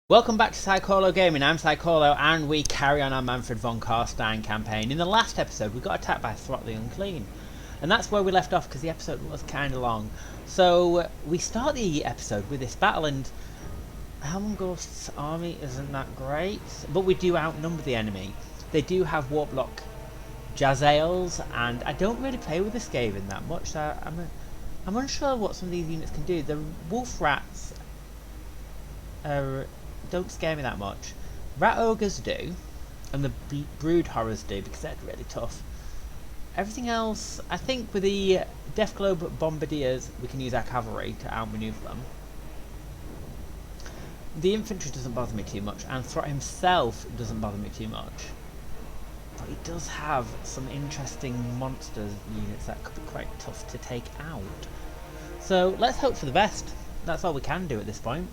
Welcome back to Psycholo Gaming. I'm Psycholo and we carry on our Mannfred von Carstein campaign. In the last episode we got attacked by Throt the Unclean, and that's where we left off because the episode was kind of long. So we start the episode with this battle, and Helmungost's army isn't that great, but we do outnumber the enemy. They do have Warplock Jazales, and I don't really play with the Skaven that much, so I'm unsure what some of these units can do. The Wolf Rats don't scare me that much. Rat Ogres do, and the Brood Horrors do, because they're really tough. Everything else, I think with the Death Globe Bombardiers we can use our cavalry to outmaneuver them. The infantry doesn't bother me too much, and Throt himself doesn't bother me too much. But he does have some interesting monster units that could be quite tough to take out. So let's hope for the best. That's all we can do at this point.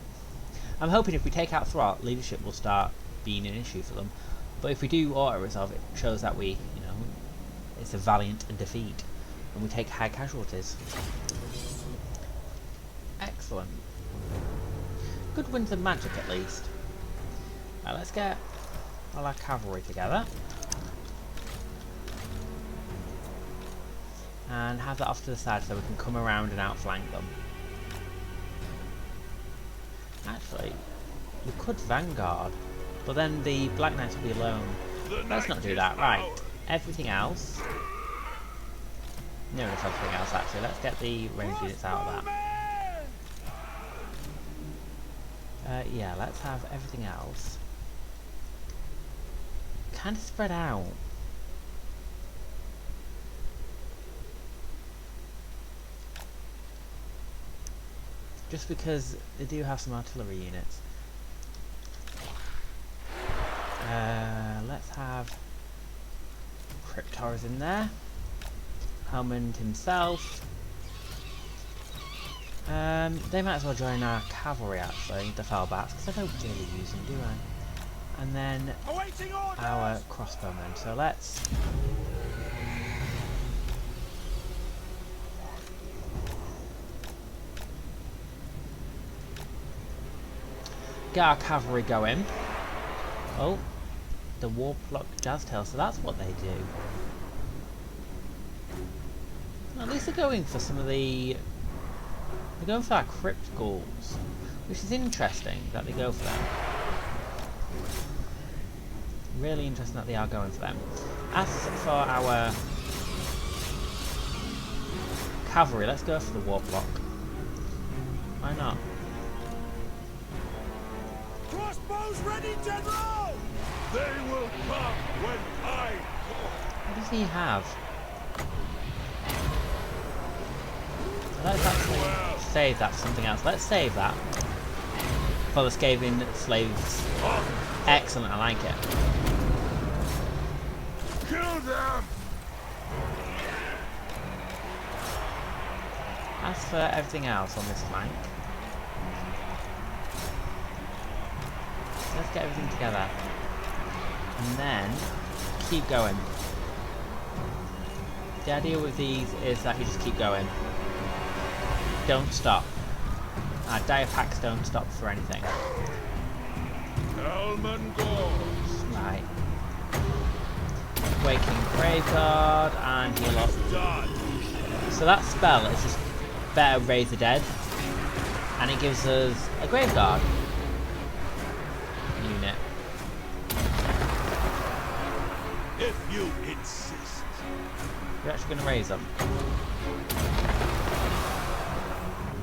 I'm hoping if we take out Throt, leadership will start being an issue for them. But if we do auto-resolve, it shows that we, it's a valiant defeat, and we take high casualties. Excellent. Good wins of magic at least. Right, let's get all our cavalry together. And have that off to the side so we can come around and outflank them. Actually, we could vanguard, but then the Black Knights will be alone. Let's not do that. Right, everything else. No, not everything else actually. Let's get the range units out of that. Yeah, let's have everything else kind of spread out. Just because they do have some artillery units. Let's have Cryptors in there. Helmund himself. They might as well join our cavalry actually, the Felbats, because I don't really use them, do I? And then our crossbowmen. So let's get our cavalry going. Oh, the Warplock Jazztail, so that's what they do. Well, at least they're going for some of the... They're going for our Crypt Ghouls, which is interesting that they go for them. Really interesting that they are going for them. As for our cavalry, let's go for the Warplock. Why not? Crossbows ready, General! They will come when I call. What does he have? Let's actually save that for something else. Let's save that for the Skaven slaves. Excellent, I like it. Kill them! As for everything else on this flank, let's get everything together and then keep going. The idea with these is that you just keep going. Don't stop. Our dire packs don't stop for anything. Blood and Gore. Right. Waking Graveguard and heal up. So that spell is just better Raise the Dead, and it gives us a Graveguard unit. If you insist. We're actually going to raise them.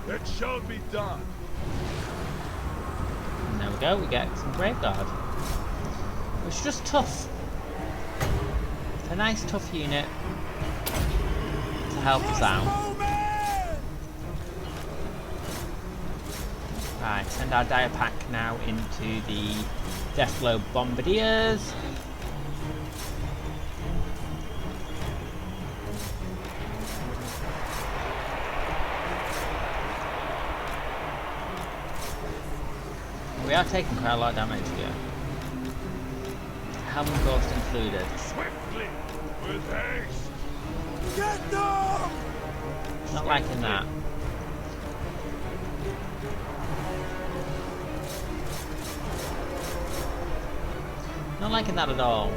It shall be done. And there we go, we get some Graveguard. Which is just tough. It's a nice tough unit to help us out. Right, send our dire pack now into the Death Globe Bombardiers. We are taking quite a lot of damage here. Helmungast included. Swiftly, with haste. Get them! Not liking that. Not liking that at all.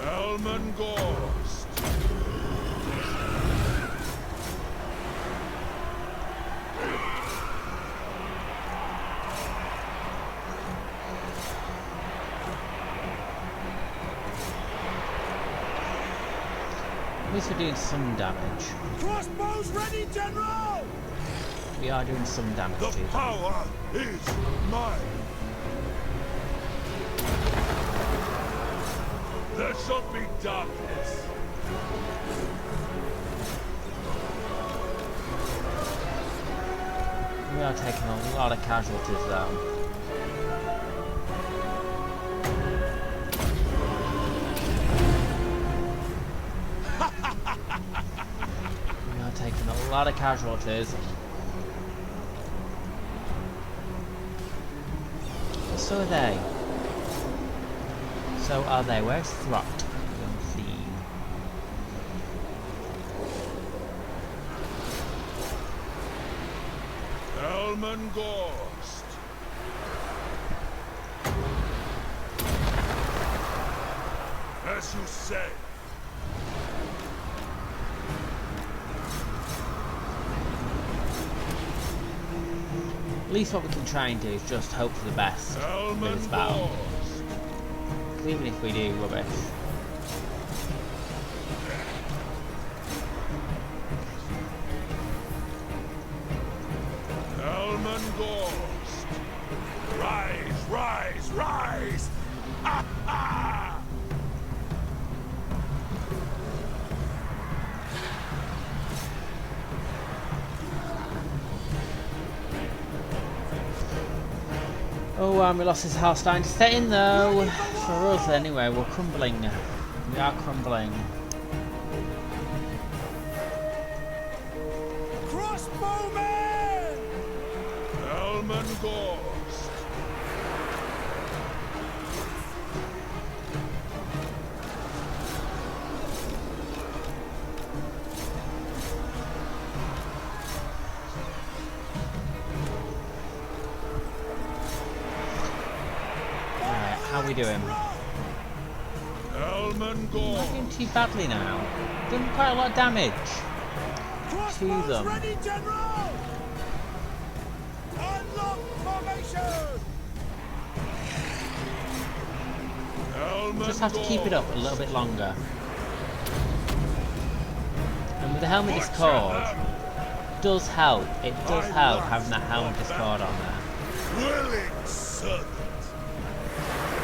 Elman Gorst. At least we're doing some damage. Crossbows ready, General! We are doing some damage The to them. power is mine. There shall be darkness. We are taking a lot of casualties though. We are taking a lot of casualties. So are they. So are they. Where's Throt? Unseen. Elman Gorst. As you say. At least what we can try and do is just hope for the best in this battle. Because even if we do rubbish. Elman Gorst. Rise, rise, rise! Ha ha! Oh, we lost his Carstein to stay in though. For us anyway, we're crumbling. We are crumbling. Crossbowman! Elman Gorst. Alright, how are we doing? Elman Not Gorst. doing too badly now. Doing quite a lot of damage. Crossbows them. ready, General! Unlock formation! Elman Just have to keep it up a little bit longer. And with the helmet discord, does help. It does help having that helmet discord on there. Willing servant.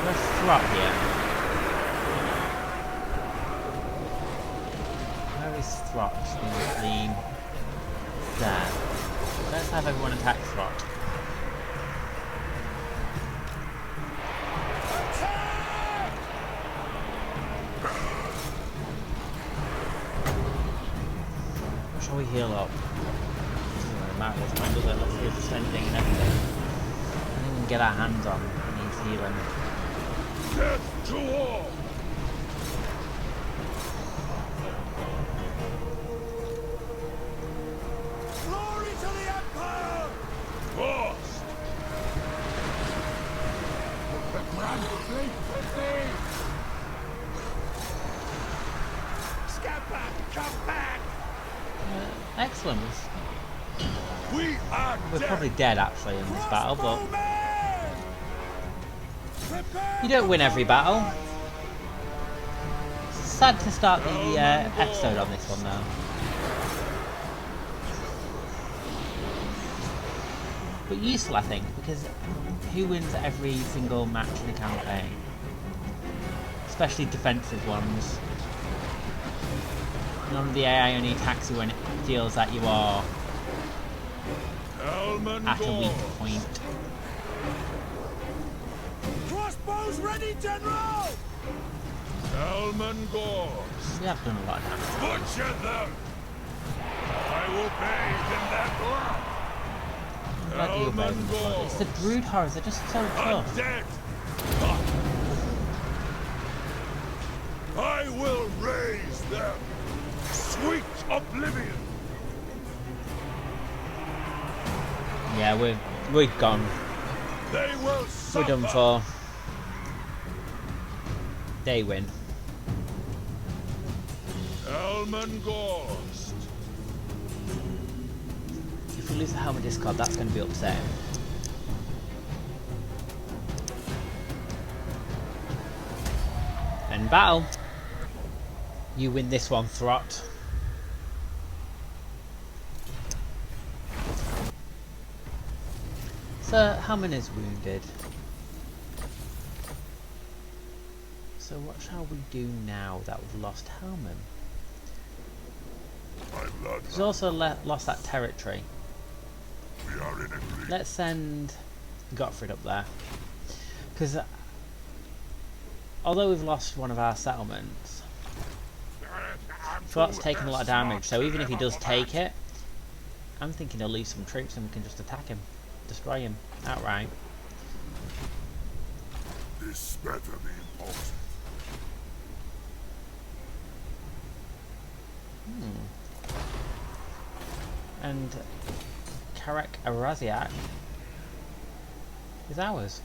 Where's Throt here? Where is Throt in the... There. Let's have everyone attack Throt. Shall we heal up? Doesn't really matter this time, does it? Let's do just anything and everything. Anything we can get our hands on needs healing. Death to all! Glory to the Empire! Lost! The grand fleet with thee! Scamper, come back! Excellent. We are We're dead! probably dead actually in this battle, but Crossbowmen! Prepare you don't for win every battle. Sad to start the episode on this one though. But useful I think, because who wins every single match in the campaign? Especially defensive ones. None of the AI only attacks you when it feels that you are Elman at a weak Gorst. point. Crossbows ready, General! Elman Gorst. We have done a lot of damage. Butcher them! I will bathe in their blood! Glad that you're brave in the blood. It's the brood horrors, they're just so tough. Undead! I will raise them! Sweet oblivion! Yeah, we're gone. They will We're done suffer. for. They win. Elman Gorst. If we lose the helmet discard, that's going to be upsetting. And battle. You win this one, Throt. So, Helman is wounded. So what shall we do now that we've lost Helman? He's also lost that territory. We are in agreement. Let's send Gottfried up there. Because although we've lost one of our settlements, Throt's taken a lot of damage, so even if he does take it, I'm thinking he'll leave some troops and we can just attack him. Destroy him outright. This better be important. And Karek Araziak is ours.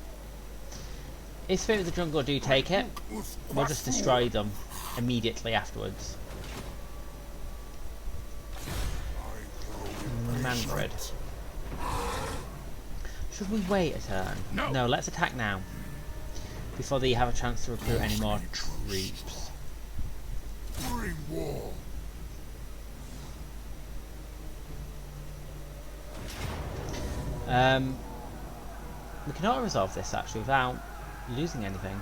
If Spirit of the Jungle do take it, we'll just destroy them immediately afterwards. Mannfred. Should we wait a turn? No, let's attack now. Before they have a chance to recruit any more troops. Bring war. We can auto-resolve this actually without losing anything.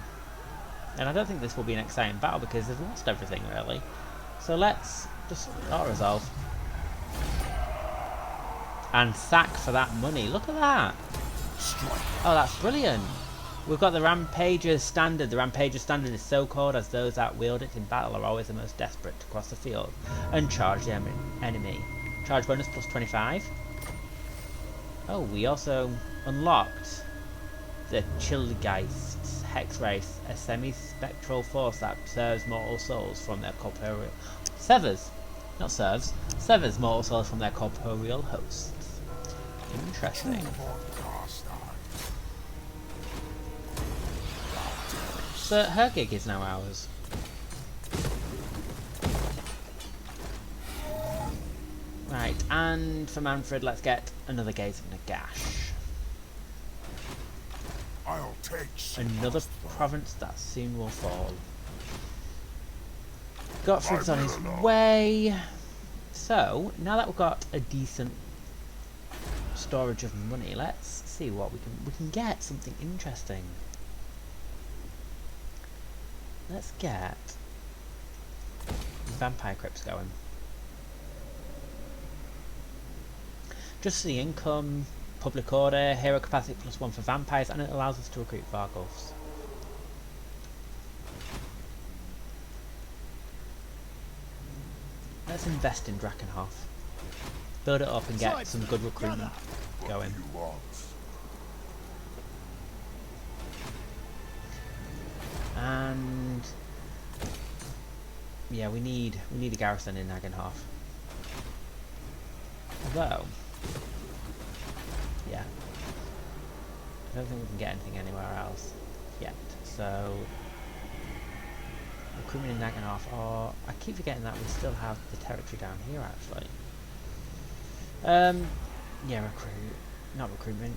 And I don't think this will be an exciting battle because they've lost everything really. So let's just auto-resolve. And sack for that money. Look at that! Oh, that's brilliant! We've got the Rampager's Standard. The Rampager's Standard is so called as those that wield it in battle are always the most desperate to cross the field and charge the enemy. Charge bonus plus 25. Oh, we also unlocked the Chillgeist's Hex Race, a semi-spectral force that serves mortal souls from their corporeal... Severs mortal souls from their corporeal hosts. Interesting. So her gig is now ours. Right, and for Mannfred, let's get another Gaze of Nagash. I'll take Another province that soon will fall. Gottfried's on his way. So, now that we've got a decent storage of money, let's see what we can get something interesting. Let's get vampire crypts going. Just the income, public order, hero capacity +1 for vampires, and it allows us to recruit Vargulfs. Let's invest in Drakenhof. Build it up and get some good recruitment going. And yeah, we need a garrison in Nagenhof. Although, yeah, I don't think we can get anything anywhere else yet. So recruitment in Nagenhof, or I keep forgetting that we still have the territory down here actually. Yeah,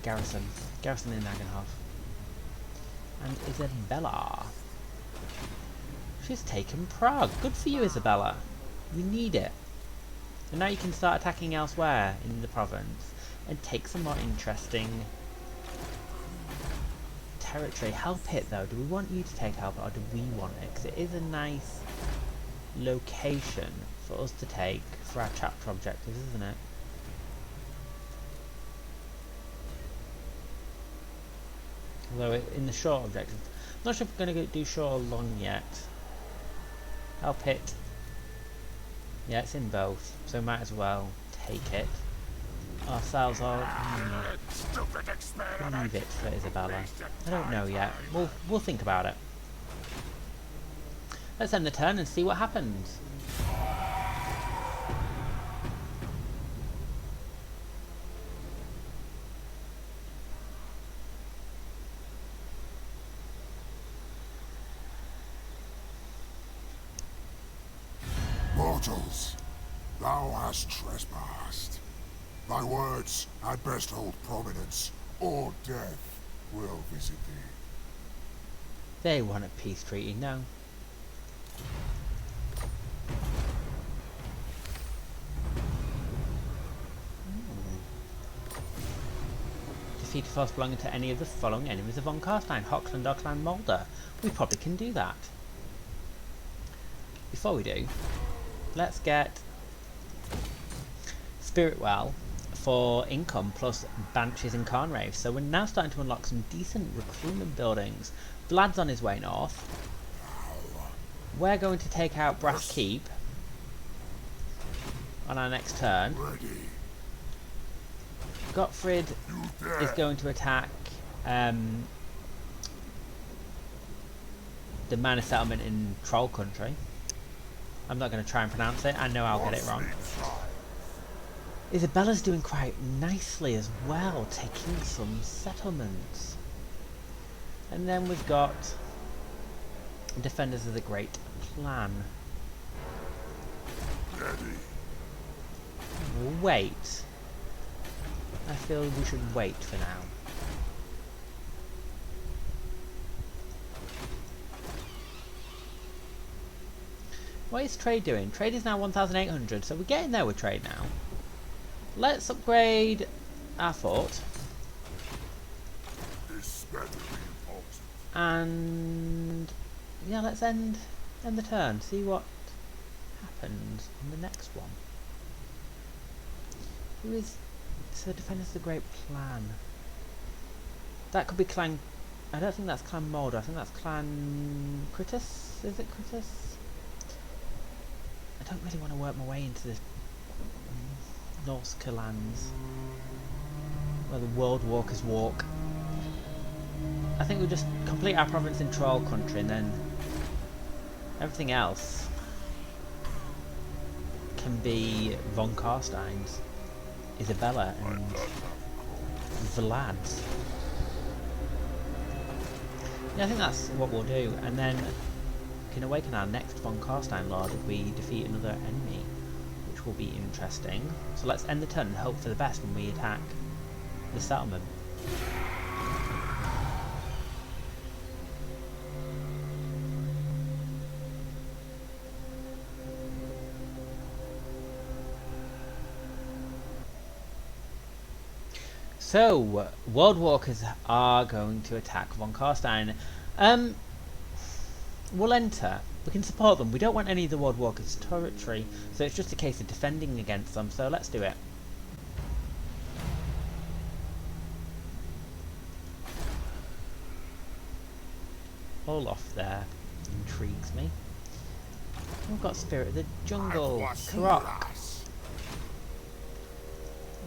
garrison in Nagenhof. And Isabella. She's taken Prague. Good for you, Isabella. You need it. And now you can start attacking elsewhere in the province and take some more interesting territory. Help it though. Do we want you to take help or do we want it? Because it is a nice location for us to take for our chapter objectives, isn't it? Although in the short objective, I'm not sure if we're going to do short or long yet. Help it. Yeah, it's in both, so might as well take it ourselves, or leave it for Isabella. I don't know yet. We'll think about it. Let's end the turn and see what happens. mortals, thou hast trespassed. Thy words at best hold prominence, or death will visit thee. They want a peace treaty now. Defeat a force belonging to any of the following enemies of von Carstein: Hochland or Clan Mulder. We probably can do that. Before we do, let's get Spirit Well for income plus Banshees and Carnraves. So we're now starting to unlock some decent recruitment buildings. Vlad's on his way north. We're going to take out Brass Keep on our next turn. Gottfried is going to attack the Manor settlement in Troll Country. I'm not going to try and pronounce it. I know I'll get it wrong. Isabella's doing quite nicely as well, taking some settlements. And then we've got Defenders of the Great Plan. Wait. I feel we should wait for now. What is trade doing? Trade is now 1,800, so we're getting there with trade now. Let's upgrade our fort. And yeah, let's end the turn. See what happens on the next one. Who is so Defenders of the Great Plan? That could be Clan. I don't think that's Clan Mulder. I think that's Clan Critus. Is it Critus? I don't really want to work my way into the Norska lands where the World Walkers walk. I think we'll just complete our province in Troll Country and then everything else can be von Carstein's, Isabella and Vlad's. Yeah, I think that's what we'll do, and then we can awaken our next von Carstein Lord if we defeat another enemy, which will be interesting. So let's end the turn and hope for the best when we attack the settlement. So, World Walkers are going to attack von Carstein. We'll enter. We can support them. We don't want any of the World Walkers' territory, so it's just a case of defending against them, so let's do it. Olaf there intrigues me. We've got Spirit of the Jungle, Karok.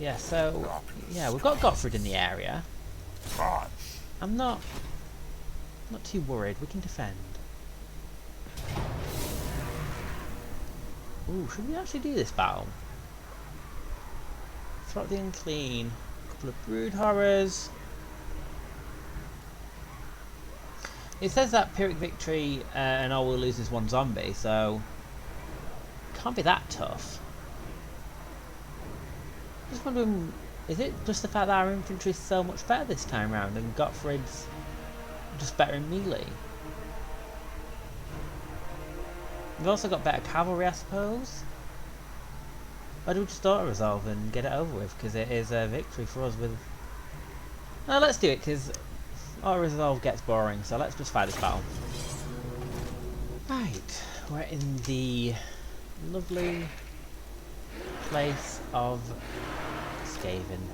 Yeah, so, yeah, we've got Gottfried in the area. I'm not too worried, we can defend. Ooh, should we actually do this battle? Throt the Unclean, a couple of Brood Horrors. It says that Pyrrhic victory and all we'll lose is one zombie, so can't be that tough. Just wondering, is it just the fact that our infantry is so much better this time round and Gottfried's just better in melee? We've also got better cavalry, I suppose. Why do we just auto-resolve and get it over with? Because it is a victory for us with... No, let's do it, because auto-resolve gets boring, so let's just fight this battle. Right, we're in the lovely place of Skaven.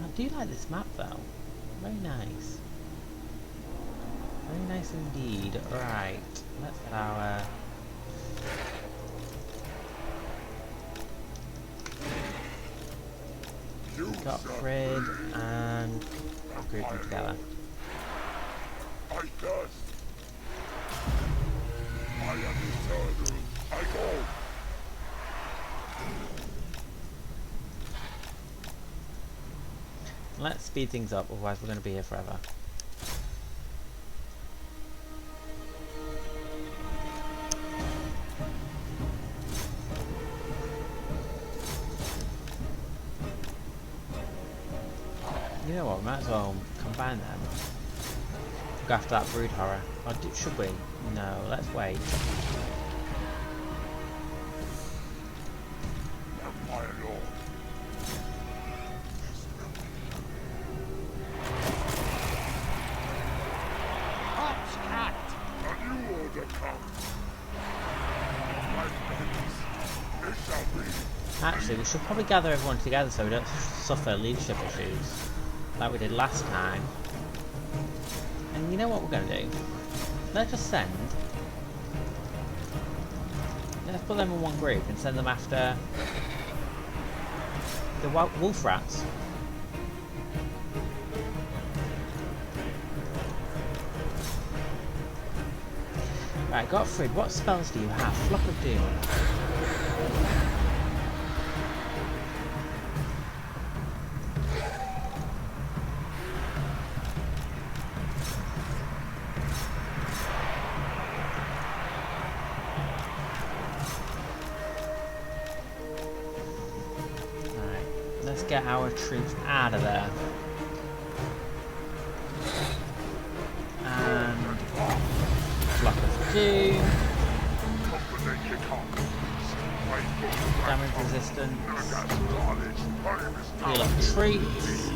I do like this map though. Very nice. Very nice indeed. Right, let's get our Gottfried and group them together. I am eternal. I go. Let's speed things up, otherwise we're going to be here forever. You know what, we might as well combine them. Go after that brood horror. Or should we? No, let's wait. Actually, we should probably gather everyone together so we don't suffer leadership issues like we did last time. And you know what we're going to do? Let's just send... Let's put them in one group and send them after the wolf rats. Right, Gottfried, what spells do you have? Flock of Doom. Get our troops out of there. And Flock of Doom. Damage resistance. Heal up troops.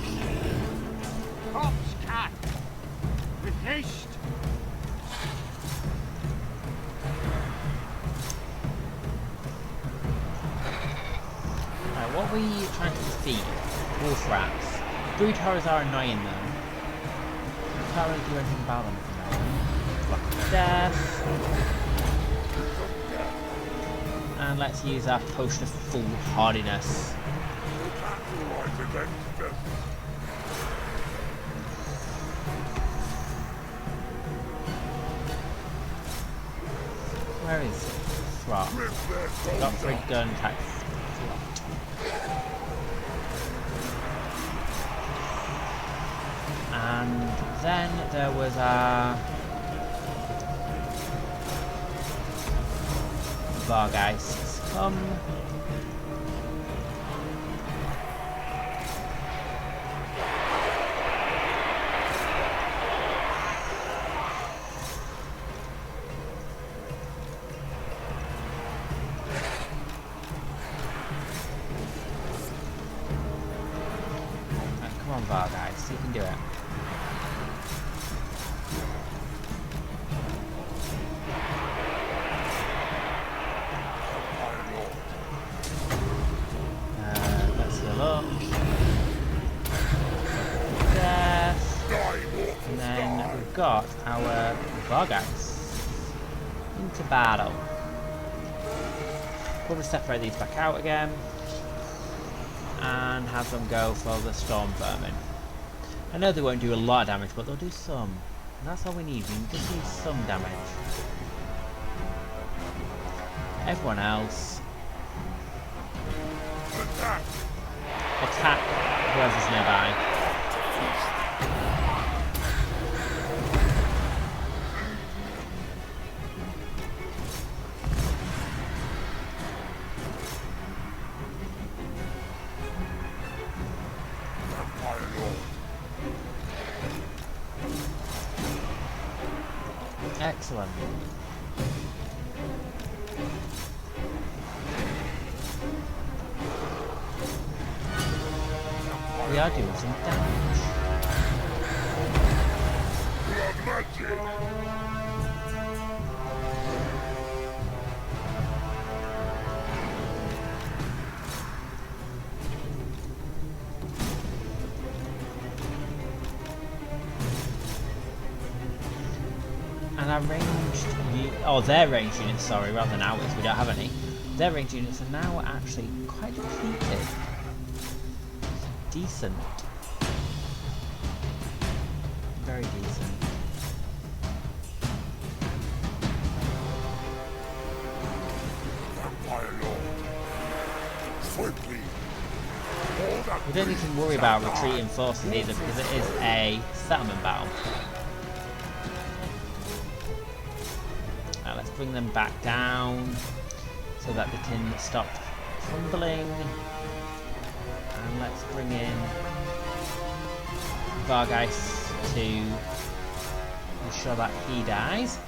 What are we trying to defeat? Wolf rats. Brood horrors are annoying though. Can't really do anything about them for now. Flock of Death. And let's use our potion of foolhardiness. Where is it? Throt. Gottfried gun attack. And then there was our Vargeists come. Come on, Vargeists, you can do it. Got our Vargeists into battle. We'll just separate these back out again and have them go for the storm vermin. I know they won't do a lot of damage, but they'll do some. And that's all we need. We just need some damage. Everyone else, attack whoever's nearby. Excellent. We are doing some damage. And our ranged their ranged units, sorry, rather than ours, we don't have any. Their ranged units are now actually quite depleted. Decent. Very decent. We don't need to worry about retreating forces either because it is a settlement battle. Let's bring them back down so that they can stop crumbling. And let's bring in Vargeist to ensure that he dies.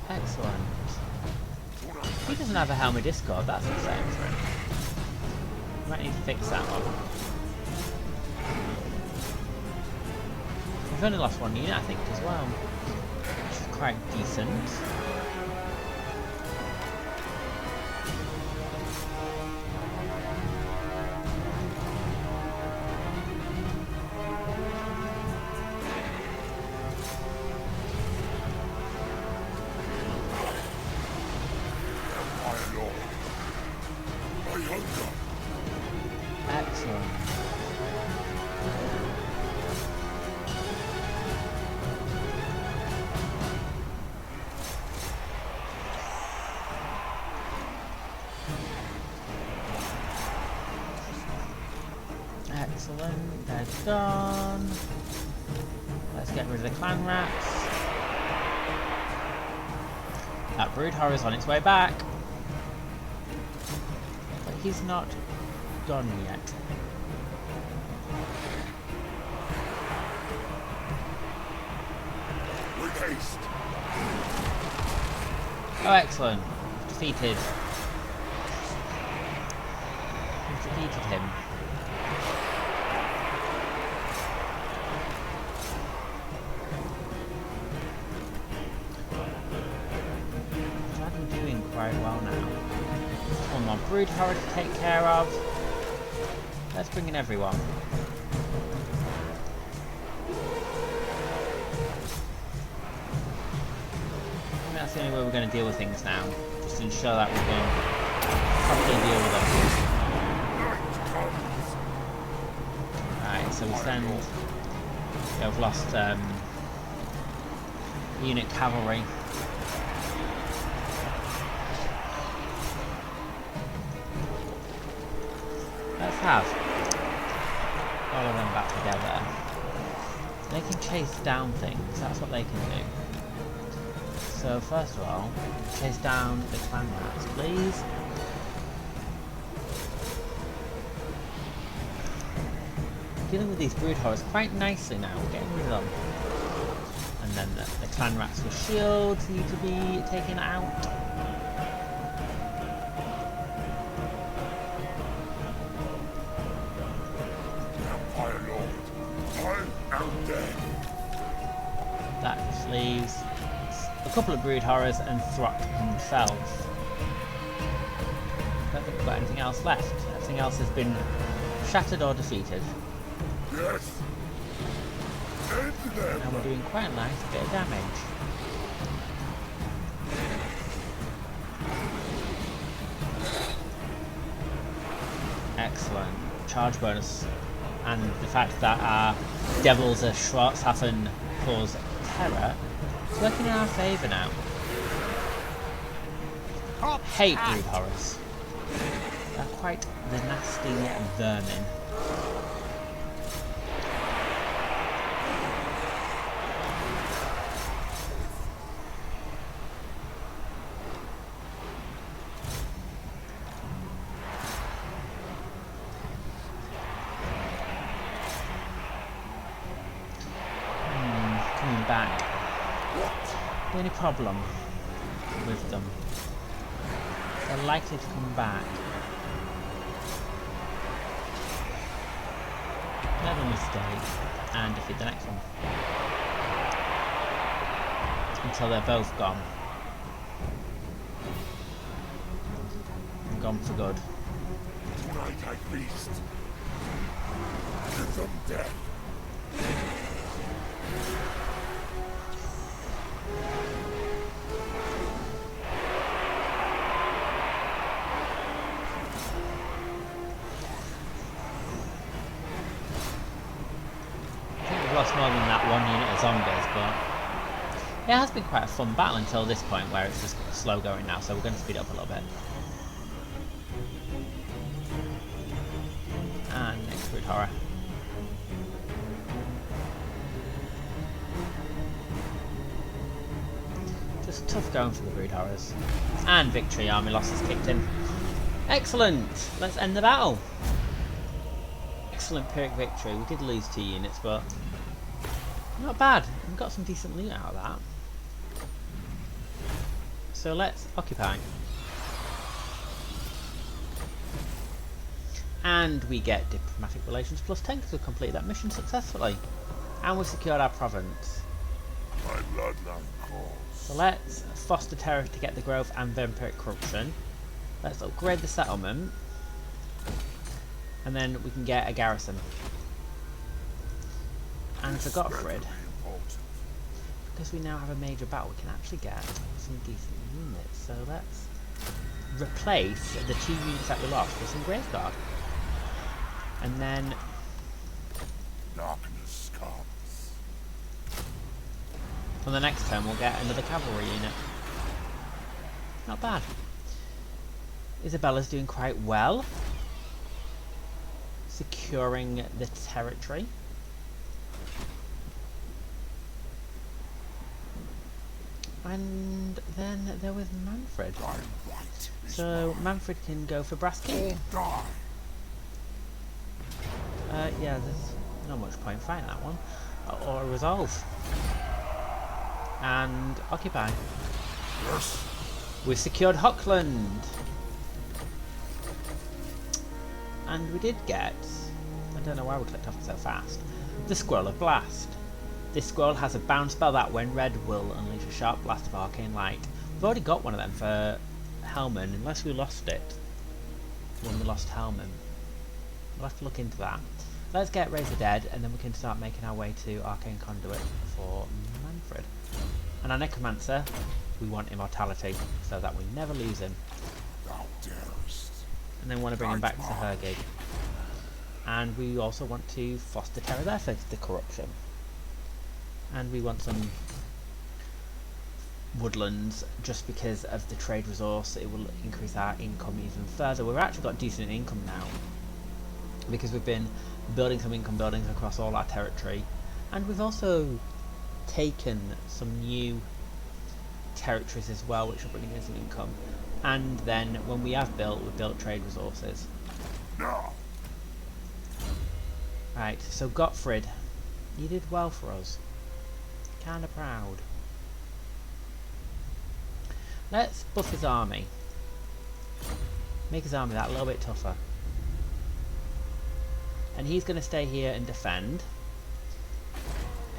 Excellent. He doesn't have a Helm of Discord, that's exciting for him. Might need to fix that one. We've only lost one unit, I think, as well. Which is quite decent. Excellent. Excellent, they're done. Let's get rid of the clan rats. That brood horror's on its way back. But he's not done yet. With haste. Oh, excellent. Defeated. We've defeated him. I'm doing quite well now. One more brood horror to take care of. Let's bring in everyone. I think that's the only way we're going to deal with things now. Just to ensure that we can properly deal with them. Right, so we send... Yeah, we've lost unit cavalry. Let's have all of them back together. They can chase down things, that's what they can do. So first of all, chase down the clan rats, please. Dealing with these brood horrors quite nicely now, we're getting rid of them. And then the clan rats with shields need to be taken out. That just leaves a couple of brood horrors and Throt himself. I don't think we've got anything else left. Everything else has been shattered or defeated. Yes. End them. And we're doing quite a nice bit of damage. Excellent. Charge bonus. And the fact that our devils are Schwarzhafen cause terror, it's working in our favour now. Hate brood horrors. They're quite the nasty vermin. Back. The only problem with them, they're likely to come back. Make a mistake and defeat the next one until they're both gone. And gone for good. Tonight I feast. Give them death. Lost more than that one unit of zombies, but it has been quite a fun battle until this point where it's just slow going now, so we're going to speed up a little bit. And next brood horror. was tough going for the Brood Horrors. And victory, army losses kicked in. Excellent! Let's end the battle. Excellent Pyrrhic victory. We did lose 2 units, but not bad. We got some decent loot out of that. So let's occupy. And we get diplomatic relations +10 because we completed that mission successfully. And we secured our province. My bloodline calls. So let's foster terror to get the growth and vampiric corruption. Let's upgrade the settlement. And then we can get a garrison. And for Gottfried, because we now have a major battle, we can actually get some decent units. So let's replace the 2 units that we lost with some Graveguard. And then Darkness comes. on the next turn we'll get another cavalry unit. Not bad. Isabella's doing quite well. Securing the territory. And then there was Mannfred. So Mannfred can go for Brass King. Yeah, there's not much point fighting that one. Or resolve. And occupy. Yes. We've secured Hochland. And we did get, I don't know why we clicked off it so fast, the Scroll of Blast. This scroll has a bound spell that, when read, will unleash a sharp blast of arcane light. We've already got one of them for Hellman, unless we lost it when we lost Hellman. We'll have to look into that. Let's get Raise the Dead, and then we can start making our way to Arcane Conduit for Mannfred. And our Necromancer, we want immortality, so that we never lose him. Thou darest. And then we want to bring him back to Hergig. And we also want to foster terror there for the corruption. And we want some woodlands, just because of the trade resource. It will increase our income even further. We've actually got decent income now, because we've been building some income buildings across all our territory, and we've also taken some new territories as well, which are bringing in some income. And then when we have built, we've built trade resources. No. Right, so Gottfried, you did well for us. Kinda proud. Let's buff his army. Make his army that little bit tougher. And he's going to stay here and defend.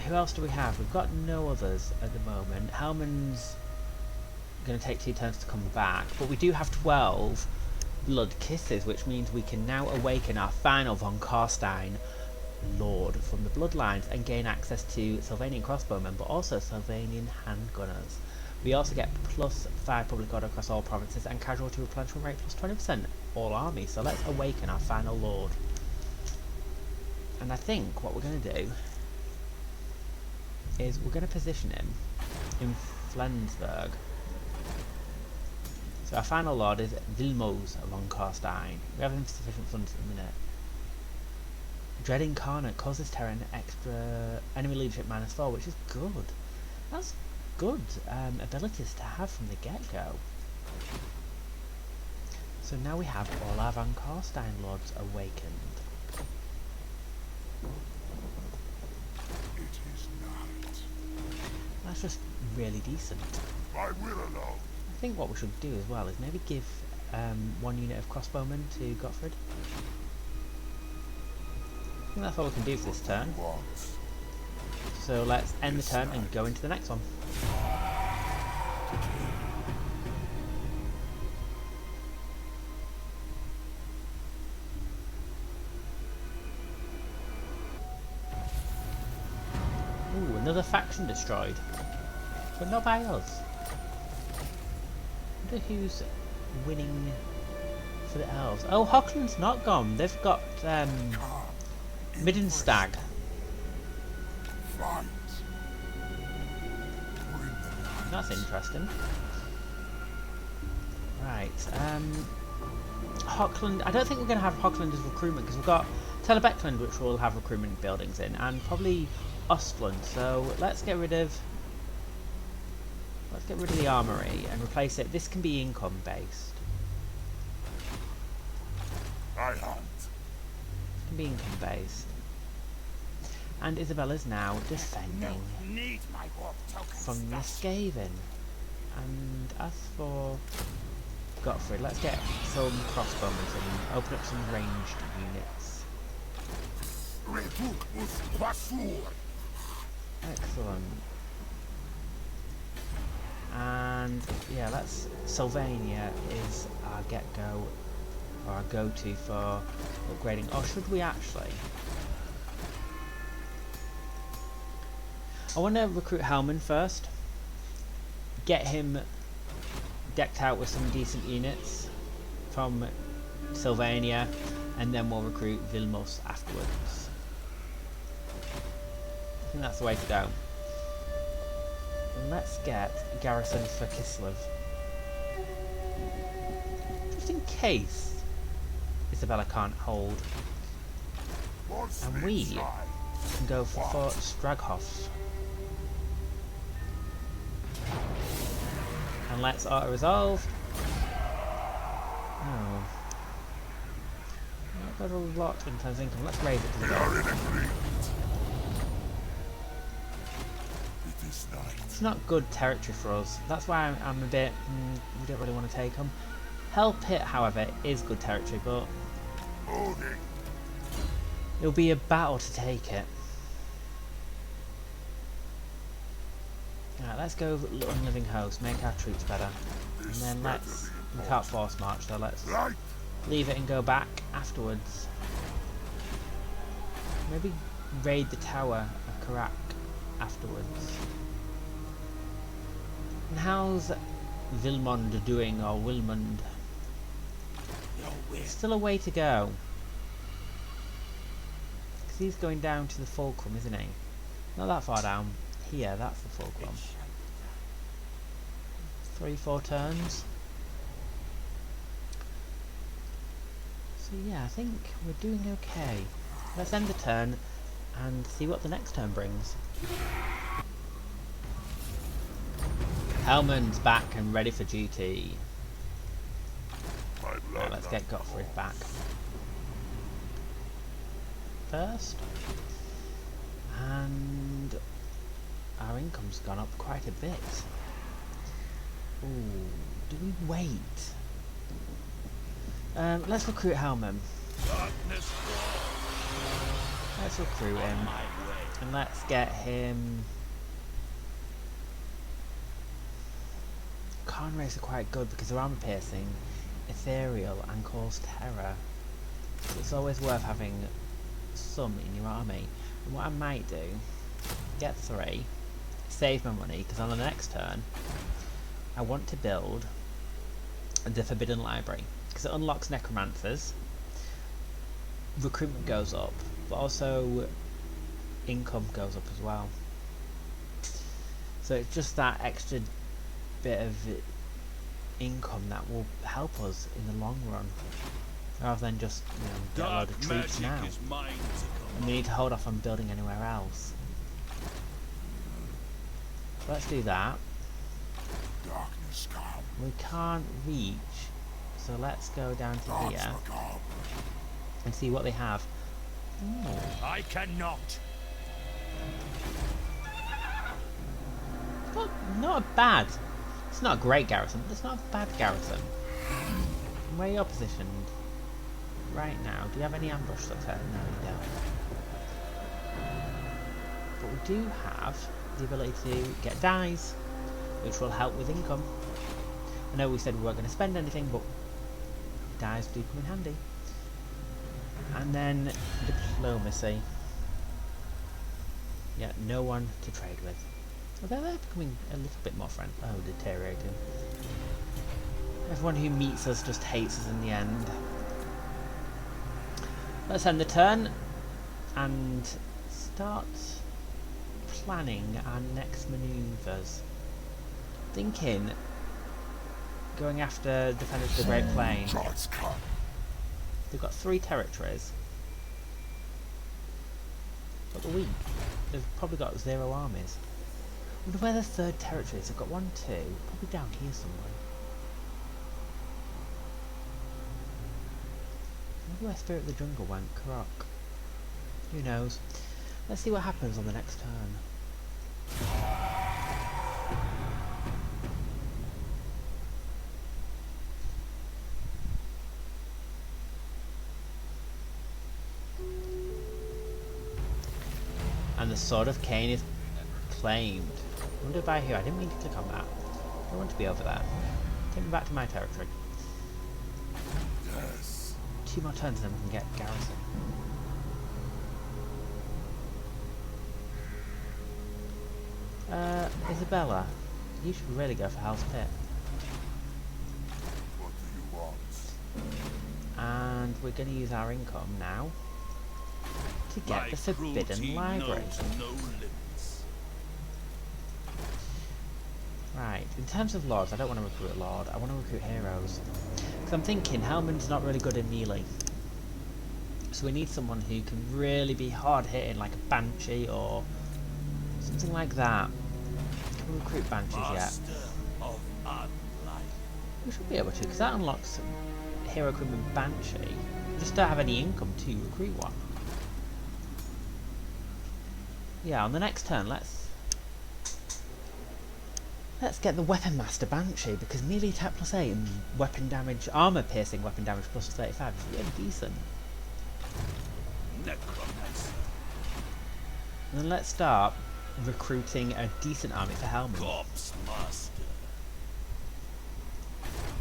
Who else do we have? We've got no others at the moment. Hellman's going to take 2 turns to come back, but we do have 12 blood kisses, which means we can now awaken our final von Carstein Lord from the bloodlines and gain access to Sylvanian crossbowmen, but also Sylvanian handgunners. We also get +5 public order across all provinces and casualty replenishment rate +20% all armies. So let's awaken our final Lord. And I think what we're going to do is we're going to position him in Flensburg. So our final Lord is Vilmos von Carstein. We have insufficient funds at the minute. Dread Incarnate causes terror and extra enemy leadership -4, which is good. That's good abilities to have from the get-go. So now we have all our von Carstein Lords awakened. It is not. That's just really decent. I will alone. I think what we should do as well is maybe give 1 unit of crossbowmen to Gottfried. I think that's all we can do for this turn. So let's end the turn and go into the next one. Ooh, another faction destroyed. But not by us. I wonder who's winning for the elves. Oh, Hochland's not gone. They've got Middenstag. Fight. That's interesting. Right, Hochland. I don't think we're going to have Hochland as recruitment, because we've got Telebeckland, which will have recruitment buildings in, and probably Ostland. So let's get rid of Let's get rid of the armory and replace it. This can be income based. I hunt. It can be income based. And Isabella's now defending from the Skaven. And as for Gottfried, let's get some crossbows and open up some ranged units. Excellent. And yeah, that's Sylvania is our get-go, or our go-to for upgrading. Or should we actually? I want to recruit Helman first. Get him decked out with some decent units from Sylvania, and then we'll recruit Vilmos afterwards. I think that's the way to go. Let's get garrison for Kislev. Just in case Isabella can't hold. And we can go for Fort Straghoff. And let's auto-resolve. Oh. I've got a lot in terms of income. Let's raise it to the top. It's not good territory for us. That's why I'm a bit... we don't really want to take them. Hell Pit, however, is good territory, but... it'll be a battle to take it. Alright, let's go Unliving Host, make our troops better. And then let's... we can't force march, so let's leave it and go back afterwards. Maybe raid the tower of Karak afterwards. And how's Vilmond doing, or Wilmund? Still a way to go. Because he's going down to the Fulcrum, isn't he? Not that far down. Here, that's the Fulcrum. 3-4 turns. So yeah, I think we're doing okay. Let's end the turn and see what the next turn brings. Helman's back and ready for duty. Right, let's get Gottfried back first. And our income's gone up quite a bit. Ooh, do we wait? Let's recruit Helman. Let's recruit him. And let's get him... Khan race are quite good because they're armor piercing, ethereal and cause terror. So it's always worth having some in your army. And what I might do, get 3, save my money, because on the next turn I want to build the Forbidden Library, because it unlocks necromancers, recruitment goes up, but also income goes up as well. So it's just that extra bit of income that will help us in the long run, rather than just, you know, get a load of troops now. And we need to hold off on building anywhere else. So let's do that. We can't reach, so let's go down to here and see what they have. Ooh. I cannot. Not a bad. It's not a great garrison, but it's not a bad garrison. Where are you positioned right now? Do you have any ambush success? No, you don't. But we do have the ability to get dies, which will help with income. I know we said we weren't going to spend anything, but dies do come in handy. And then diplomacy. Yeah, no one to trade with. Although they're becoming a little bit more friendly. Oh, deteriorating. Everyone who meets us just hates us in the end. Let's end the turn and start planning our next manoeuvres. Thinking going after defenders of the Great Plain. They've got 3 territories, but they're weak. They've probably got 0 armies. wonder where the third territory is. I've got 1, 2, probably down here somewhere. Maybe where Spirit of the Jungle went, Croc. Who knows? Let's see what happens on the next turn. And the Sword of Cain is claimed. I wonder by who? I didn't mean to click on that. I don't want to be over there. Take me back to my territory. Yes. 2 more turns and then we can get garrison. Isabella, you should really go for Hell's Pit. What do you want? And we're going to use our income now to get the Forbidden Library. No limits. Right, in terms of lords, I don't want to recruit a lord, I want to recruit heroes. Because I'm thinking Helmund's not really good in melee. So we need someone who can really be hard hitting, like a Banshee or something like that. Can we recruit Banshees yet? Of unlife. We should be able to, because that unlocks some hero equipment Banshee. We just don't have any income to recruit one. Yeah, on the next turn, let's get the Weapon Master Banshee, because melee attack +8 and weapon damage, armor piercing weapon damage +35 is really decent. Necromancer. And then let's start recruiting a decent army for Helmund. Corpse Master.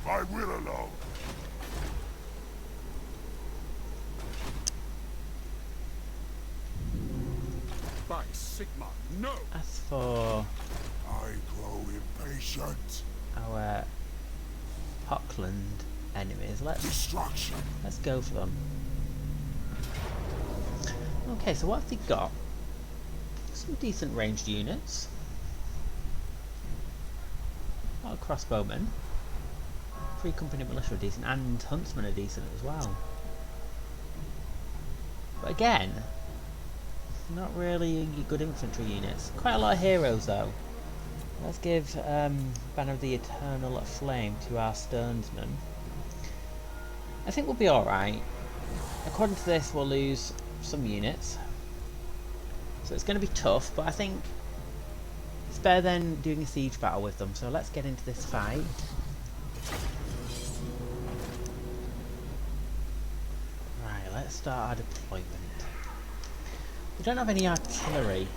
My will alone. By Sigma, no! As for I grow impatient. our Hochland enemies, let's Destruction. go for them. Okay, so what have they got? Some decent ranged units. A lot of crossbowmen. 3 company militia are decent, and huntsmen are decent as well. But again, not really good infantry units. Quite a lot of heroes though. Let's give Banner of the Eternal Flame to our Sternsman. I think we'll be alright. According to this, we'll lose some units. So it's going to be tough, but I think it's better than doing a siege battle with them. So let's get into this fight. Right, let's start our deployment. We don't have any artillery,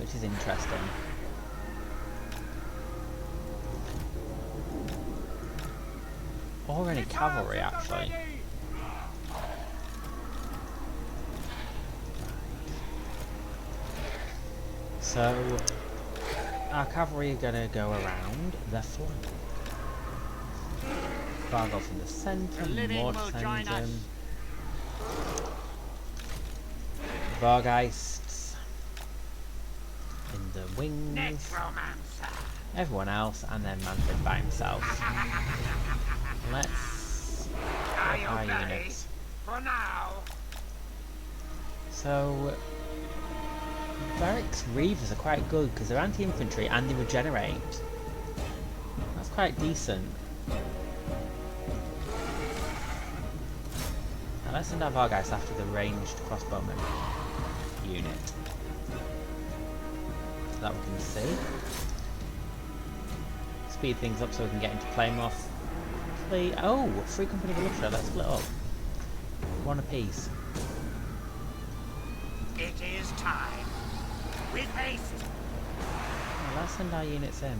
which is interesting. Or any cavalry, actually. So, our cavalry are going to go around the flank. Vargolf in the centre, Mordsengem, Vargeists in the wings, everyone else, and then Mannfred by himself. Let's get our units. For now. So, Barracks Reavers are quite good because they're anti-infantry and they regenerate. That's quite decent. Now let's send our Vargeist after the ranged crossbowman unit. So that we can see. Speed things up so we can get into Plymouth. Oh, 3 company militia, let's split up. 1 apiece. It is time. With haste. Well, let's send our units in.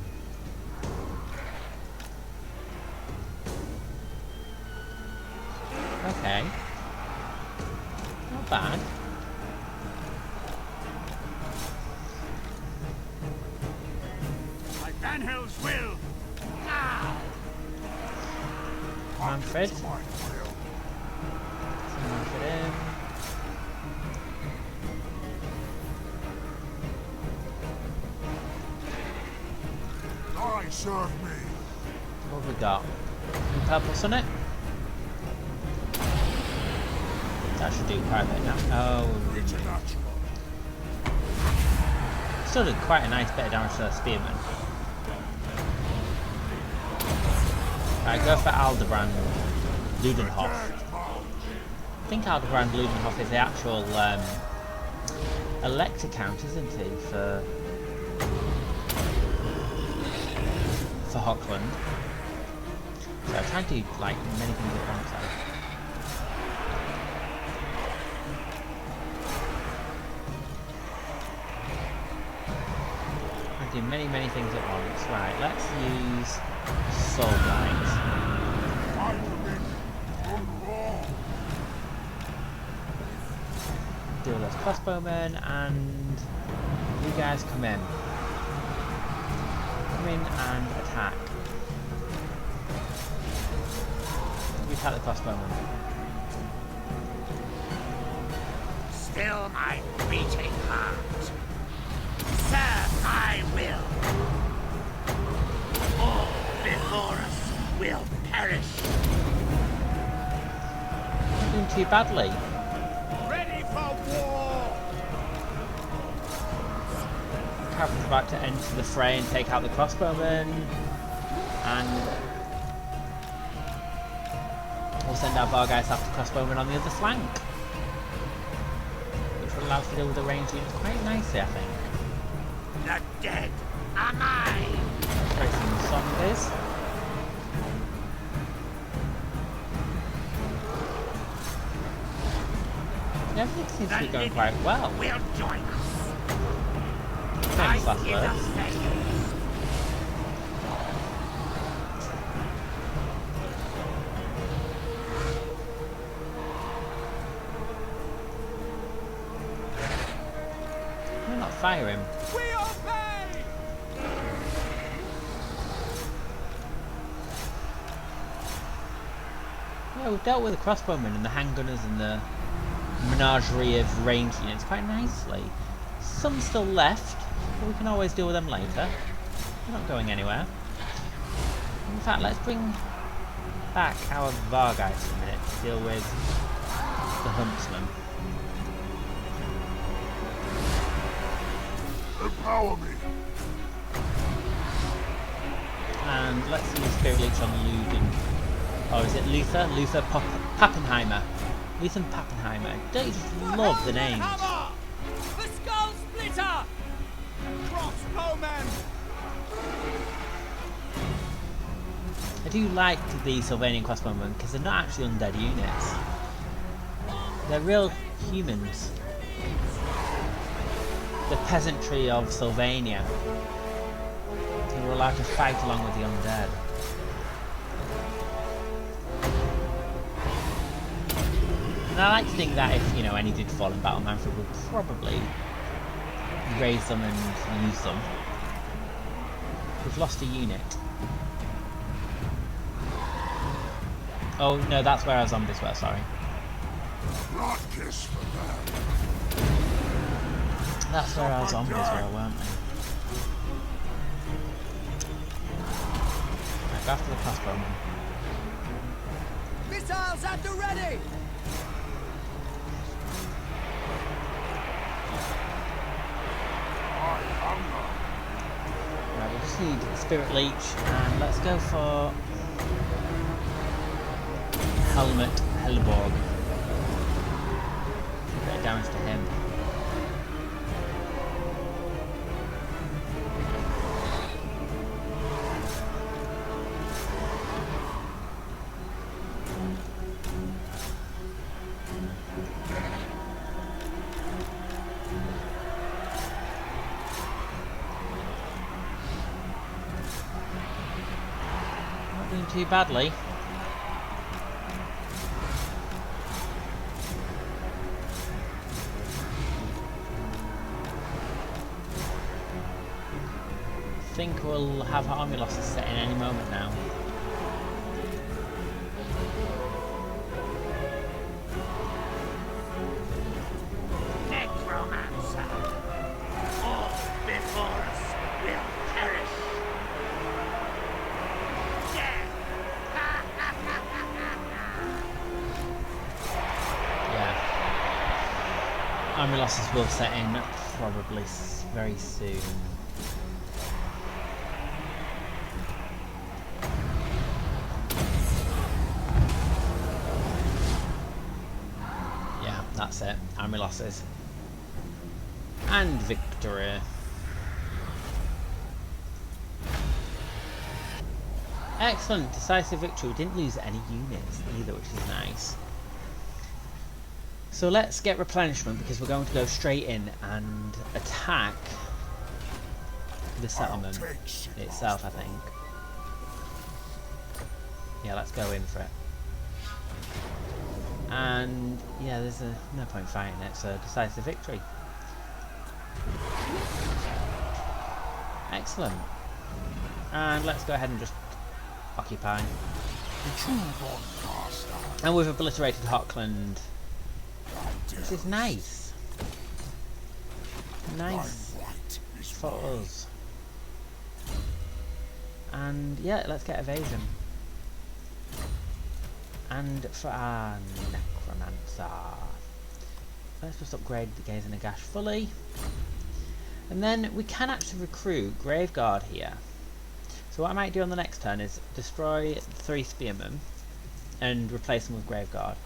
Okay. Not bad. By Vanhild's will. Now. Mannfred. My will. Send Mannfred in. I serve me. What have we got? Any purples on it? That should do quite a bit now. Oh, Preternatural. Still did quite a nice bit of damage to the spearman. Right, go for Aldebrand Ludenhoff. I think Aldebrand Ludenhoff is the actual Elector Count, isn't he, for Hochland. So I'm trying to do like many things at once. I do many things at once. Right, let's use Soul Blight. Deal with those crossbowmen, and you guys come in. Come in and attack. You attack the crossbowmen. Still my beating heart. Serve my will. All before us will perish. Not doing too badly. Ready for war. Cavalry's about to enter the fray and take out the crossbowmen, and we'll send our Vargeist after crossbowmen on the other flank, which will allow us to deal with the ranged units quite nicely, I think. The dead are mine. Tracing the zombies. Everything seems to be going quite well. Will join us. Thanks, Life is a Last phase. Why not fire him? We obey. Yeah, we've dealt with the crossbowmen and the handgunners and the menagerie of ranged units quite nicely. Some still left, but we can always deal with them later. They're not going anywhere. In fact, let's bring back our Vargeist for a minute to deal with the Huntsman. Empower me. And let's use Spirit Leech on Luden. Oh, is it Luther? Luther Pappenheimer. Luther Pappenheimer. Don't you just love the names? The skull splitter. Crossbowmen. I do like the Sylvanian crossbowmen because they're not actually undead units. They're real humans. The peasantry of Sylvania, who were allowed to fight along with the undead. And I like to think that if, you know, any did fall in battle, Mannfred would probably raise them and use them. We've lost a unit. Oh no, that's where our zombies were, sorry. Blood kiss for them. That's where our zombies were, weren't they? Right, go after the crossbowmen. Missiles at the ready. Right, we'll just need Spirit Leech, and let's go for Helmut Helleborg. A bit of damage to him. Not doing too badly. I think we'll have army losses set in any moment now. Necromancer. All before us will perish. Death. Yeah. Army losses will set in probably very soon. Yeah, that's it. Army losses. And victory. Excellent, decisive victory. We didn't lose any units either, which is nice. So let's get replenishment because we're going to go straight in and attack the settlement itself, I think. Yeah, let's go in for it. And yeah, there's no point fighting it, so decisive victory. Excellent. And let's go ahead and just occupy. And we've obliterated Hochland. This is nice. Nice for us. And yeah, let's get evasion. And for our necromancer, let's just upgrade the Gaze and Nagash fully. And then we can actually recruit Graveguard here. So what I might do on the next turn is destroy 3 spearmen and replace them with Graveguard.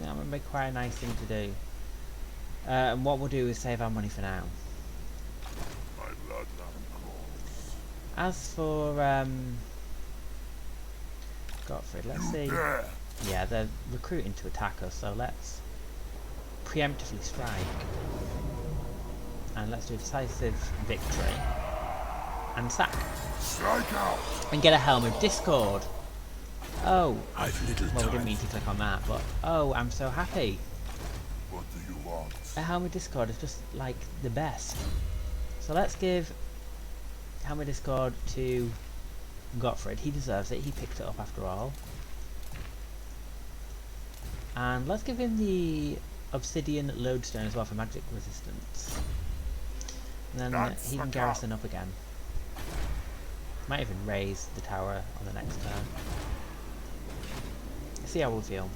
That would be quite a nice thing to do. And what we'll do is save our money for now. As for Gottfried, let's see. Yeah, they're recruiting to attack us, so let's preemptively strike. And let's do a decisive victory. And sack. Strike out. And get a Helm of Discord. Oh, I've little well, we time. didn't mean to click on that, but oh, I'm so happy. What do you want? A Helm of Discord is just like the best. So let's give Helm of Discord to Gottfried. He deserves it. He picked it up after all. And let's give him the Obsidian Lodestone as well for magic resistance. And then he can garrison up again. Might even raise the tower on the next turn. See how we feel.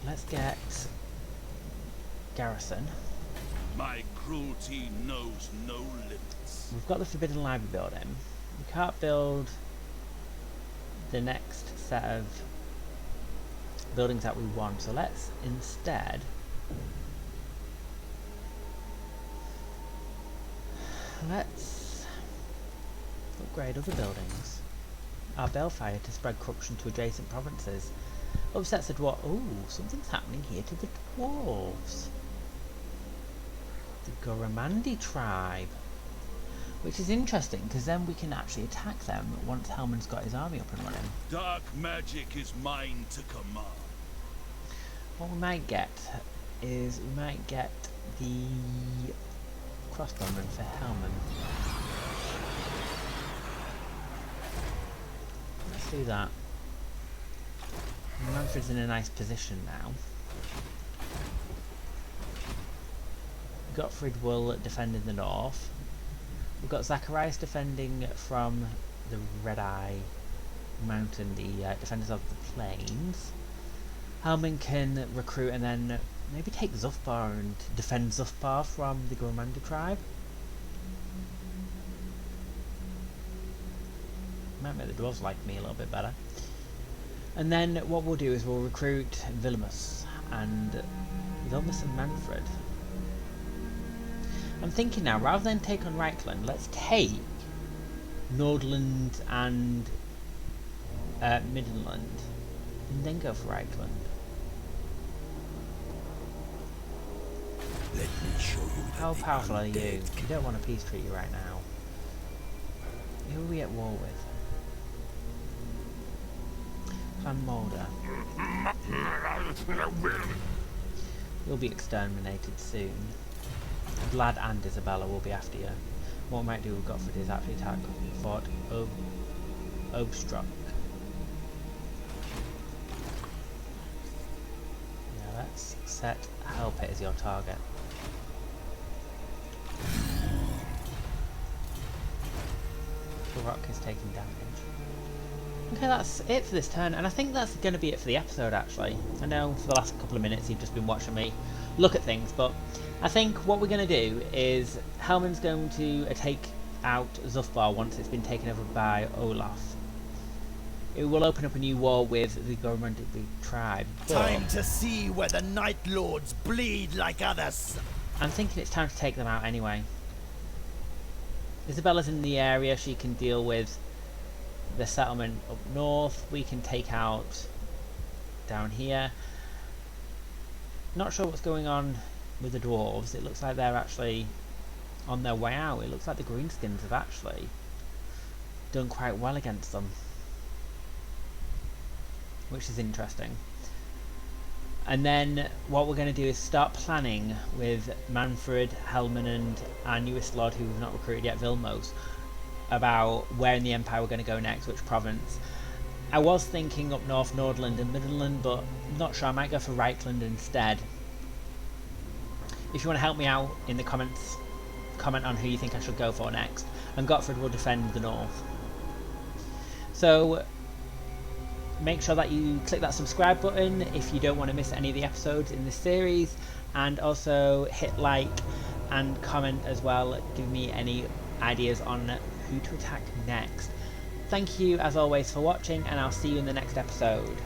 Let's get garrison. My cruelty knows no limits. We've got the Forbidden Library building. We can't build the next set of buildings that we want, so let's instead let's upgrade other buildings. Our Balefire to spread corruption to adjacent provinces. Upsets the dwarf. Oh, something's happening here to the dwarves. The Goramandi tribe. Which is interesting, because then we can actually attack them once Helman's got his army up and running. Dark magic is mine to command. What we might get is we might get the crossbowman for Helman. Let's do that. Mannfred's in a nice position now. Gottfried will defend in the north. We've got Zacharias defending from the Red Eye Mountain, the defenders of the plains. Helman can recruit and then maybe take Zufbar and defend Zufbar from the Gormandi tribe. Might make the dwarves like me a little bit better. And then what we'll do is we'll recruit Vilmus and Mannfred. I'm thinking now, rather than take on Reichland, let's take Nordland and Midland, and then go for Reichland. Let me show you that How the powerful are you? undead You don't want a peace treaty right now. Who are we at war with? Clan Mulder. You'll be exterminated soon. Blood and Isabella will be after you. What we might do with Gottfried is actually attack Fort Obstruck. Yeah, let's set Hellpit as your target. The rock is taking damage. Okay, that's it for this turn, and I think that's going to be it for the episode, actually. I know for the last couple of minutes you've just been watching me look at things, but I think what we're going to do is Helmund's going to take out Zufbar once it's been taken over by Olaf. It will open up a new war with the Gormundic tribe. Time to see where the Night Lords bleed like others. I'm thinking it's time to take them out anyway. Isabella's in the area, she can deal with the settlement up north. We can take out down here. Not sure what's going on with the dwarves. It looks like they're actually on their way out. It looks like the greenskins have actually done quite well against them, which is interesting. And then what we're going to do is start planning with Mannfred, Helmund and our newest lord who we've not recruited yet, Vilmos, about where in the Empire we're going to go next, which province. I was thinking up north, Nordland and Midland, but I'm not sure. I might go for Reichland instead. If you want to help me out in the comments, comment on who you think I should go for next, and Gottfried will defend the north. So make sure that you click that subscribe button if you don't want to miss any of the episodes in this series, and also hit like and comment as well. Give me any ideas on who to attack next. Thank you as always for watching, and I'll see you in the next episode.